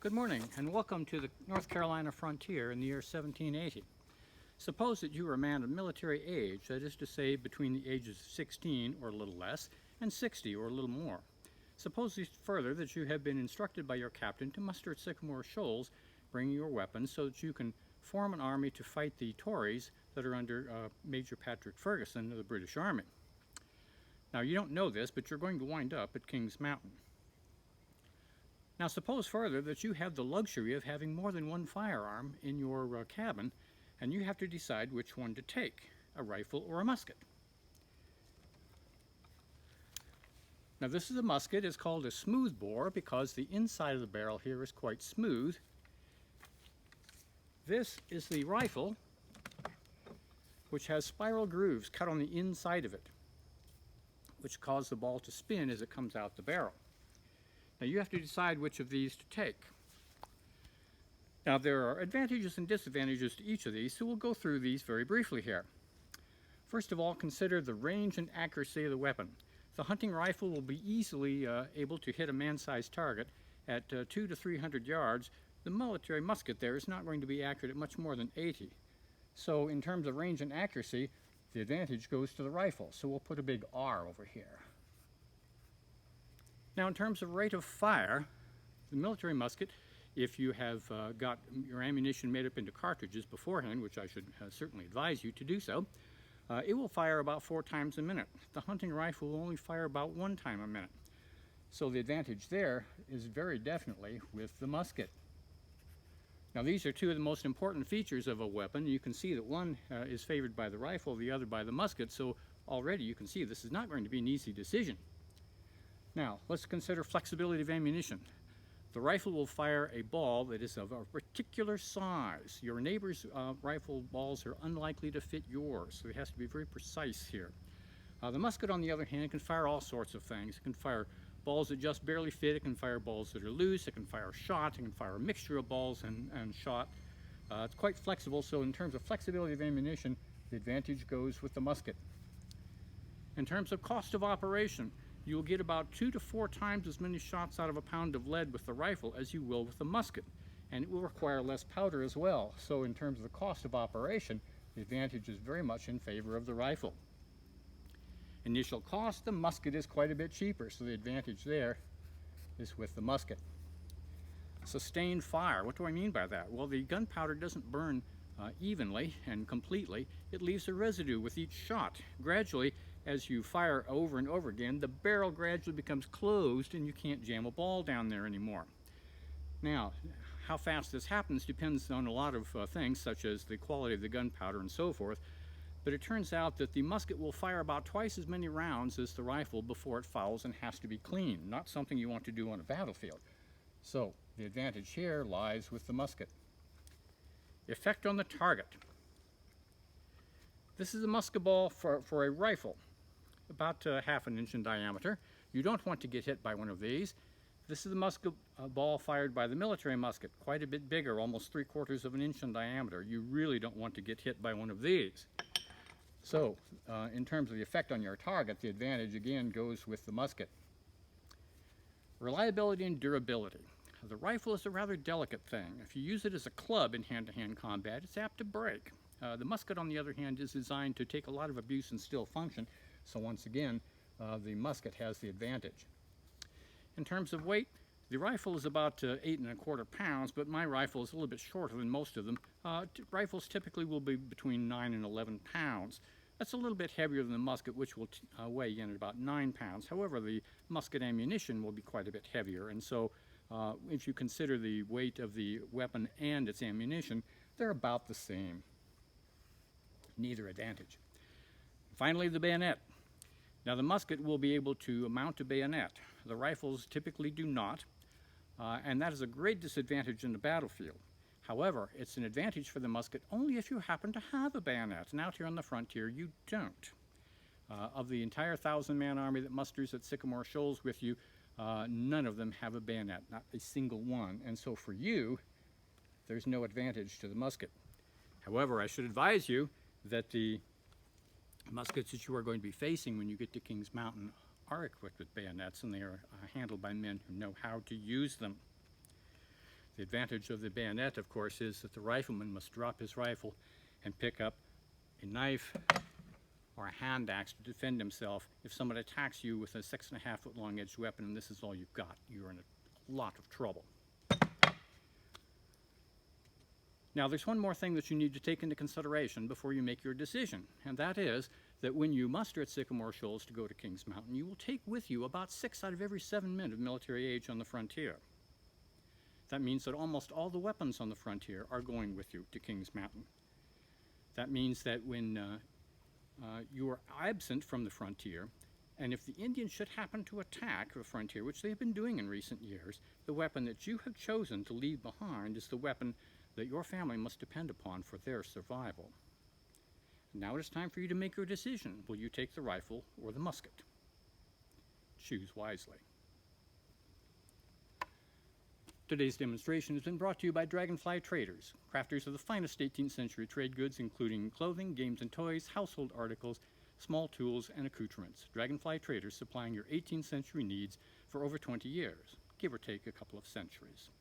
Good morning, and welcome to the North Carolina frontier in the year 1780. Suppose that you are a man of military age, that is to say, between the ages of 16 or a little less, and 60 or a little more. Suppose further that you have been instructed by your captain to muster at Sycamore Shoals, bringing your weapons so that you can form an army to fight the Tories that are under Major Patrick Ferguson of the British Army. Now, you don't know this, but you're going to wind up at Kings Mountain. Now, suppose further that you have the luxury of having more than one firearm in your cabin, and you have to decide which one to take, a rifle or a musket. Now, this is a musket. It's called a smooth bore because the inside of the barrel here is quite smooth. This is the rifle, which has spiral grooves cut on the inside of it, which cause the ball to spin as it comes out the barrel. Now, you have to decide which of these to take. Now, there are advantages and disadvantages to each of these, so we'll go through these very briefly here. First of all, consider the range and accuracy of the weapon. The hunting rifle will be easily able to hit a man-sized target at 200 to 300 yards. The military musket there is not going to be accurate at much more than 80. So in terms of range and accuracy, the advantage goes to the rifle. So we'll put a big R over here. Now, in terms of rate of fire, the military musket, if you have got your ammunition made up into cartridges beforehand, which I should certainly advise you to do so, it will fire about 4 times a minute. The hunting rifle will only fire about 1 time a minute. So the advantage there is very definitely with the musket. Now, these are two of the most important features of a weapon. You can see that one is favored by the rifle, the other by the musket, so already you can see this is not going to be an easy decision. Now, let's consider flexibility of ammunition. The rifle will fire a ball that is of a particular size. Your neighbor's rifle balls are unlikely to fit yours, so it has to be very precise here. The musket, on the other hand, can fire all sorts of things. It can fire balls that just barely fit. It can fire balls that are loose. It can fire shot. It can fire a mixture of balls and shot. It's quite flexible, so in terms of flexibility of ammunition, the advantage goes with the musket. In terms of cost of operation, you will get about 2 to 4 times as many shots out of a pound of lead with the rifle as you will with the musket, and it will require less powder as well. So in terms of the cost of operation, the advantage is very much in favor of the rifle. Initial cost, the musket is quite a bit cheaper, so the advantage there is with the musket. Sustained fire, what do I mean by that? Well, the gunpowder doesn't burn evenly and completely. It leaves a residue with each shot. Gradually, as you fire over and over again, the barrel gradually becomes closed and you can't jam a ball down there anymore. Now, how fast this happens depends on a lot of things, such as the quality of the gunpowder and so forth, but it turns out that the musket will fire about twice as many rounds as the rifle before it fouls and has to be cleaned, not something you want to do on a battlefield. So the advantage here lies with the musket. Effect on the target. This is a musket ball for a rifle, about ½ an inch in diameter. You don't want to get hit by one of these. This is the musket ball fired by the military musket, quite a bit bigger, almost 3/4 of an inch in diameter. You really don't want to get hit by one of these. So, in terms of the effect on your target, the advantage again goes with the musket. Reliability and durability. The rifle is a rather delicate thing. If you use it as a club in hand-to-hand combat, it's apt to break. The musket, on the other hand, is designed to take a lot of abuse and still function. So once again, the musket has the advantage. In terms of weight, the rifle is about 8 1/4 pounds, but my rifle is a little bit shorter than most of them. Rifles typically will be between 9 and 11 pounds. That's a little bit heavier than the musket, which will weigh in at about 9 pounds. However, the musket ammunition will be quite a bit heavier, and so if you consider the weight of the weapon and its ammunition, they're about the same. Neither advantage. Finally, the bayonet. Now, the musket will be able to mount a bayonet. The rifles typically do not, and that is a great disadvantage in the battlefield. However, it's an advantage for the musket only if you happen to have a bayonet, and out here on the frontier, you don't. Of the entire 1,000-man army that musters at Sycamore Shoals with you, none of them have a bayonet, not a single one, and so for you, there's no advantage to the musket. However, I should advise you that the muskets that you are going to be facing when you get to Kings Mountain are equipped with bayonets, and they are handled by men who know how to use them. The advantage of the bayonet, of course, is that the rifleman must drop his rifle and pick up a knife or a hand axe to defend himself if someone attacks you with a 6.5 foot long edged weapon and this is all you've got. You're in a lot of trouble. Now, there's one more thing that you need to take into consideration before you make your decision, and that is that when you muster at Sycamore Shoals to go to Kings Mountain, you will take with you about 6 out of every 7 men of military age on the frontier. That means that almost all the weapons on the frontier are going with you to Kings Mountain. That means that when you are absent from the frontier, and if the Indians should happen to attack the frontier, which they've been doing in recent years, the weapon that you have chosen to leave behind is the weapon that your family must depend upon for their survival. Now it is time for you to make your decision. Will you take the rifle or the musket? Choose wisely. Today's demonstration has been brought to you by Dragonfly Traders, crafters of the finest 18th century trade goods, including clothing, games and toys, household articles, small tools, and accoutrements. Dragonfly Traders supplying your 18th century needs for over 20 years, give or take a couple of centuries.